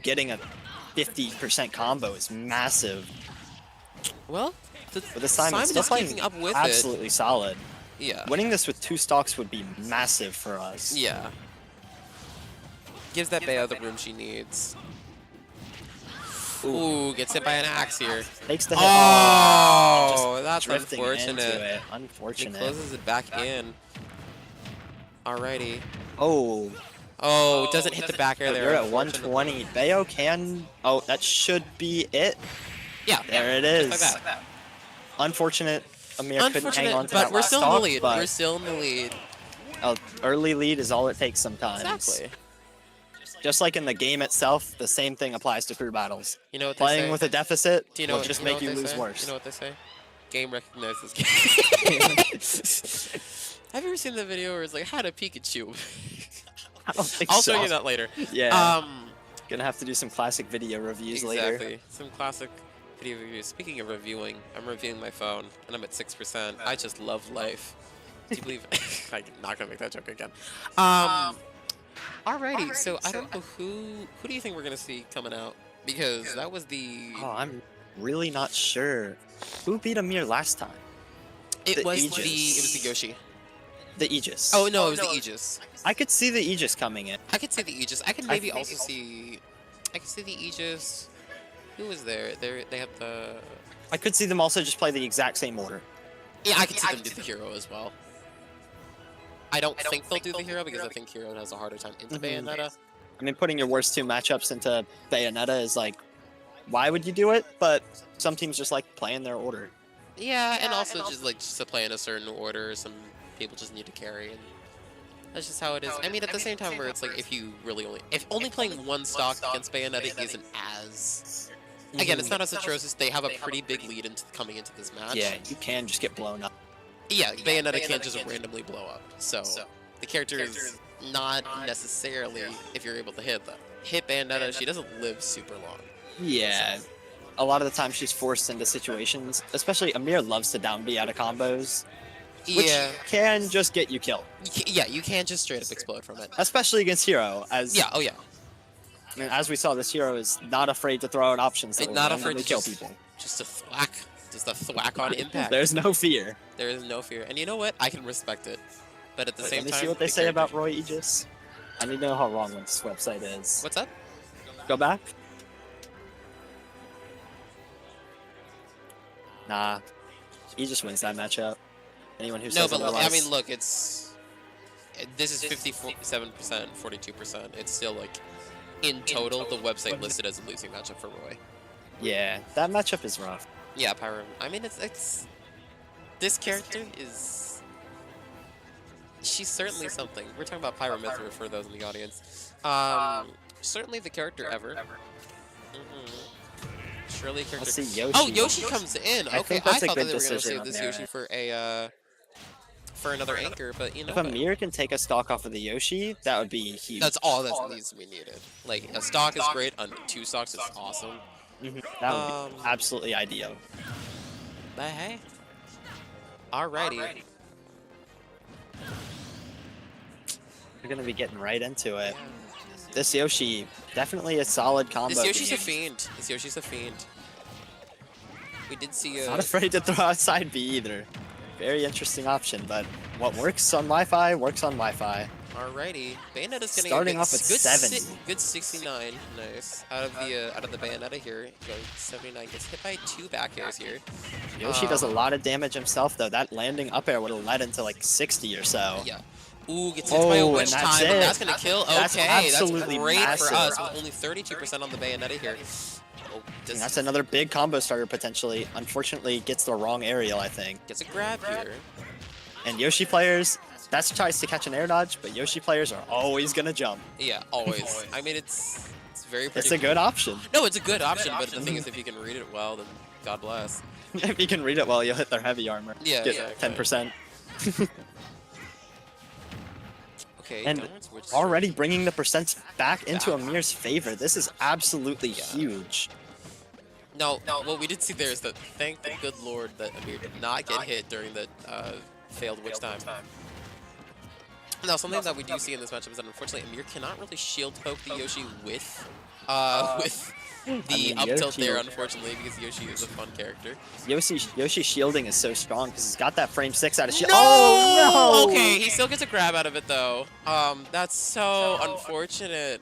50% combo is massive. Well, But the Simon still is playing keeping up with absolutely solid. it. Yeah. Winning this with 2 stocks would be massive for us. Yeah. Gives that Bea the room she needs. Ooh, gets hit by an axe here. Takes the hit. Oh, just that's drifting unfortunate. into it. He Unfortunate. closes it back in. Alrighty. Oh, Oh, doesn't hit the back air there. you're at 120. Bayo can. Oh, that should be it. Yeah. There it is. Just like that. Unfortunate. Amir couldn't hang on to but that we're last still in the stock, lead. but We're still in the lead. early lead is all it takes sometimes. Exactly. Just like in the game itself, the same thing applies to crew battles. You know what they Playing say? with a deficit Do you know will what, just you know make what you they lose say? worse. You know what they say? Game recognizes game. Have you ever seen the video where it's like, how to Pikachu? I don't think I'll so. show you that later. Yeah. Gonna have to do some classic video reviews later. Exactly. Some classic video reviews. Speaking of reviewing, I'm reviewing my phone, and I'm at 6%. I just love life. Do you believe I'm not gonna make that joke again. Alrighty, so I don't know who do you think we're gonna see coming out? Because that was the Oh, I'm really not sure. Who beat Amir last time? it was Aegis. the Yoshi. The Aegis. Oh no, it was the Aegis. I could see the Aegis coming in. I could see the Aegis. I could maybe also see the Aegis. Who was there? They have the I could see them also just play the exact same order. yeah. I could see them do the hero as well. I don't think they'll do the hero because I think hero has a harder time into Bayonetta. I mean, putting your worst 2 matchups into Bayonetta is like, why would you do it? But some teams just like playing their order. Yeah, and also just to play in a certain order, some people just need to carry, and that's just how it is. I mean, at the same time, where it's like if only playing 1 stock against Bayonetta isn't as again, it's not as atrocious. They have a pretty big lead coming into this match. Yeah, you can just get blown up. Yeah, Bayonetta can't just randomly blow up. So the character is not necessarily if you're able to hit Bayonetta. She doesn't live super long. Yeah. A lot of the time she's forced into situations, especially Amir loves to down B out of combos, which can just get you killed. You can't just straight up explode from it. Especially against Hero, as oh yeah. I mean, as we saw, this Hero is not afraid to throw out options that will Not afraid to kill people. Just a thwack. Just a thwack on impact. There's no fear. There is no fear. And you know what? I can respect it. But at the same time... Let me see what they say about Roy Aegis. I need to know how wrong this website is. What's up? Go back. Nah. Aegis wins that matchup. Anyone who says otherwise. I mean, look, this is 57%, 42%. It's still like, in total, the website listed as a losing matchup for Roy. Yeah, that matchup is rough. Yeah, Pyro. I mean, it's this character is... She's certainly something. We're talking about Pyromancer for those in the audience. Certainly the character ever. Surely character... Let's see Yoshi. Oh, Yoshi comes in! Okay, I thought that they were going to save this there. Yoshi for another anchor, but you know If Amir can take a stock off of the Yoshi, that would be huge. that's all that needs to be needed. Like, a stock is great, 2 stocks is awesome. That would be absolutely ideal. But hey. Alrighty. We're going to be getting right into it. This Yoshi, definitely a solid combo. This Yoshi's a fiend. This Yoshi's a fiend. We did see Not afraid to throw outside B either. Very interesting option, but what works on Wi-Fi works on Wi-Fi. Alrighty, Bayonetta's getting starting a off at 70. Good 69, nice. Out of the Bayonetta here, going 79. Gets hit by 2 back airs here. Yoshi does a lot of damage himself though. That landing up air would have led into like 60 or so. Yeah. Ooh, gets hit by a witch time, and that's gonna kill. That's Okay, that's absolutely great massive. for us. With only 32% on the Bayonetta here. Oh, And that's another big combo starter potentially. Unfortunately, gets the wrong aerial, I think. Gets a grab here. And Yoshi players, that's tries to catch an air dodge, but Yoshi players are always gonna jump. Yeah, always. I mean, it's very It's predictable. a good option. No, it's a good option, but the thing is, if you can read it well, then God bless. If you can read it well, you'll hit their heavy armor. Yeah, Get exactly. 10%. Okay, And downward switch. already bringing the percents back into Back. Amir's favor. This is absolutely huge. No, what we did see there is that thank the good Lord that Amir did not get hit during the failed witch time. Now, something that we do see in this matchup is that unfortunately Amir cannot really shield poke the Yoshi with the up tilt there, unfortunately, because Yoshi is a fun character. Yoshi shielding is so strong because he's got that frame 6 out of shield. No! Oh no! Okay, he still gets a grab out of it though. That's so unfortunate.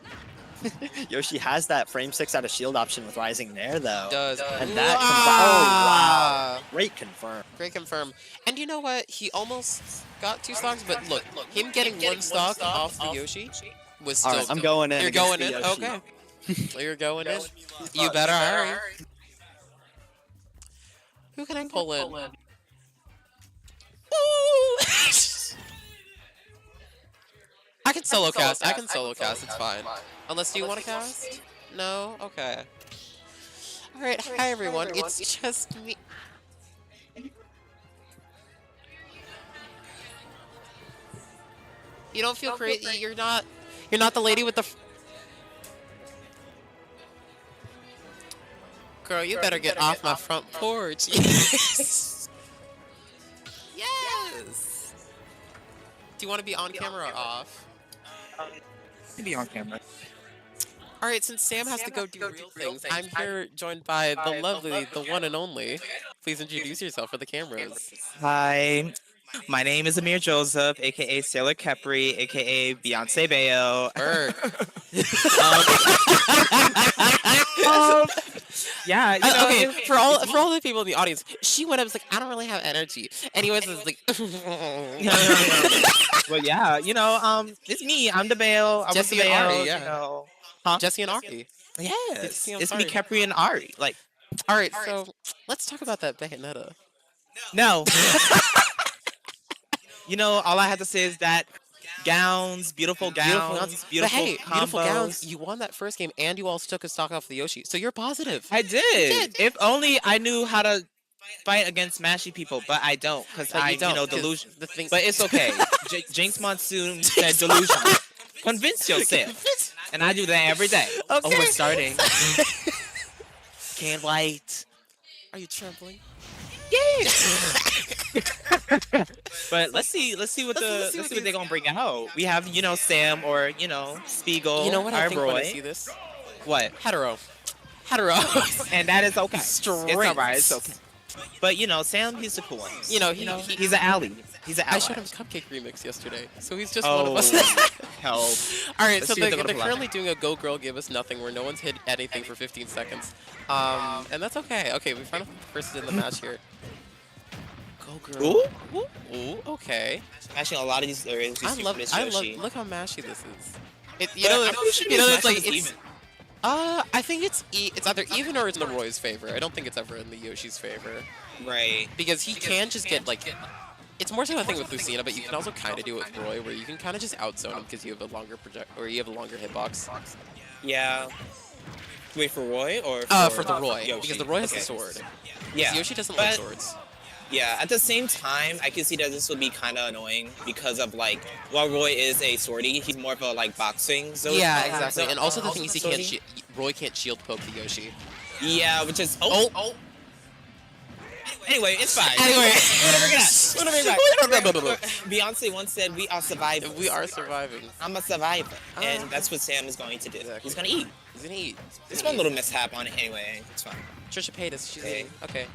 Yoshi has that frame 6 out of shield option with Rising there though. Does. And that oh wow. Great confirm. Great confirm. And you know what? He almost got 2 stocks, but look, him getting 1 stock off the Yoshi was still. Alright, I'm going in. You're going in? Okay. You're going in. You better hurry. Who can I pull in? Ooh! I can solo cast. I can solo cast. It's fine. Unless you want to cast? No? Okay. Alright, hi everyone. It's just me. You don't feel crazy. You're not the lady with the. Girl, you better get off my front porch. Yes. Yes. Do you want to be on camera or off? Be on camera. All right, since Sam has to go do real things, I'm here joined by the lovely, the one and only. Please introduce yourself for the cameras. Hi, my name is Amir Joseph, aka Sailor Capri, aka Beyonce Bayo. Bird. Yeah, you know, okay. For all the people in the audience, she went up and was like, I don't really have energy. Anyways, it's like. Well, yeah, you know, it's me. I'm the Bayo. I'm Jesse the and Bayo. Ari, yeah. You know. Huh? Jesse and Ari. Yes, I'm it's me, sorry. Capri and Ari. Like, All right, so let's talk about that Bayonetta. no. You know, all I have to say is that gowns, beautiful gowns, beautiful But hey, beautiful combos. gowns. You won that first game, and you also took a stock off the Yoshi, so you're positive. I did. If only I knew how to fight against mashy people, but I don't, because But I, you don't, 'cause delusion. the things. But it's okay. Jinx Monsoon said delusion. Convince yourself. And I do that every day. Okay. Oh, we're starting. Can't wait. Are you trembling? Yeah. But let's see what they're gonna bring out. We have, you know, Sam or, you know, Spiegel. You know what I think when I Roy. see this? What? Hetero. And that is okay. Straight. It's alright. It's okay. But you know, Sam, he's the cool one. You know, he's an ally. He's an ally. I showed him his Cupcake remix yesterday, so he's just Oh, one of us. help. All right, Let's so see what they're they're gonna currently doing a Go Girl Give Us Nothing where no one's hit anything for 15 seconds. And that's okay. Okay, we finally first in the match here. Go Girl. Ooh. Ooh, okay. Actually, a lot of these areas we see for this Yoshi. Look how mashy this is. It, But I'm pretty sure this matchup is even. I think it's either even or it's in the Roy's favor. I don't think it's ever in the Yoshi's favor. Right. Because he can just get, like... It's more so a thing with Lucina, but you can also kind of do it with Roy, where you can kind of just outzone him because you have a longer you have a longer hitbox. Yeah. Wait, for Roy or for the Roy, Yoshi? because the Roy has the sword. Yeah. Yoshi doesn't but, like swords. Yeah, at the same time, I can see that this would be kind of annoying because of, like, while Roy is a swordy, he's more of a, like, boxing zone. Yeah, exactly. And also the thing is Roy can't shield poke the Yoshi. Yeah, which is... Oh. Anyway, it's fine. Anyway. We're gonna bring it back. Beyonce once said, we are survivors. We are surviving. I'm a survivor. And that's what Sam is going to do. Exactly. He's gonna eat. He's gonna eat. There's one little mishap on it anyway. It's fine. Trisha Paytas, she's Okay. eating. Okay.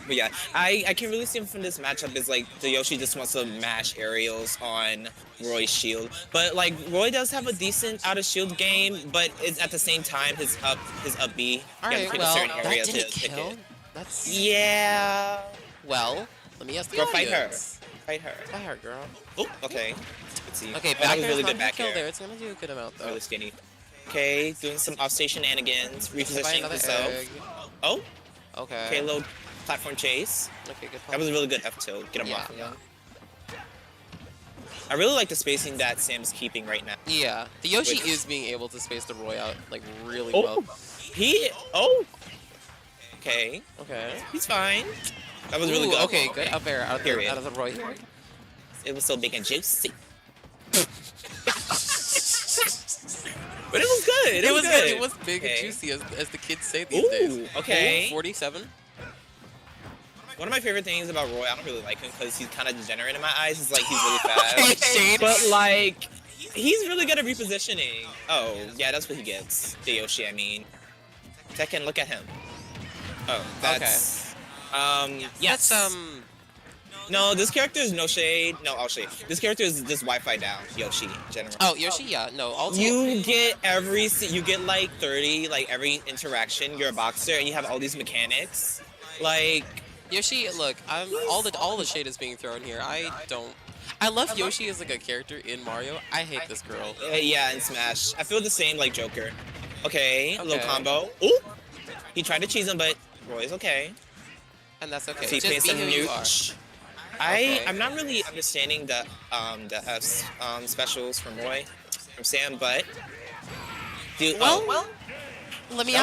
But yeah, I can really see from this matchup is like the Yoshi just wants to mash aerials on Roy's shield. But like Roy does have a decent out of shield game, but it's at the same time his up B Alright, pick well, a certain that area didn't to pick kill. it. That's... Yeah. Well, let me ask the Girl, fight her. audience. Fight her. Fight her, girl. Oh, okay. Let's see. Okay, Oh, back that was air really is good not back kill air. there. It's gonna do a good amount though. Really skinny. Okay, doing some off-stage shenanigans, Hit by repositioning another himself. egg. Oh, Okay. okay, little platform chase. Okay, good. That was a really good F2. Get him Yeah, off. yeah. I really like the spacing that Sam's keeping right now. Yeah, the Yoshi Which- is being able to space the Roy out like really Oh, well. Okay, Okay. he's fine. That was really Ooh, good. Okay, good. Up air out Period. of the Roy. It was so big and juicy. But it was good. It was good. It was big Okay. and juicy, as the kids say these Ooh, days. okay. Ooh, 47. One of my favorite things about Roy, I don't really like him because he's kind of degenerate in my eyes. Is like he's really fast. Okay, Shade. But like, he's really good at repositioning. Oh, yeah, that's what he gets. The Yoshi, I mean. Tekken, look at him. Oh, that's... yes. That's, No, this character is no shade. No, I'll shade. This character is just Wi-Fi down, Yoshi, in general. Oh, Yoshi, yeah. No, You get you get like 30, like every interaction, you're a boxer, and you have all these mechanics. Like... Yoshi, look, all the shade is being thrown here. I love Yoshi as like a character in Mario. I hate this girl. Yeah, in Smash. I feel the same like Joker. Okay, little combo. Ooh! He tried to cheese him, but Roy's okay. And that's okay. So he Just plays be some who you are. nooch. Okay. I'm not really understanding the F specials from Roy, from Sam, but dude, Well, let me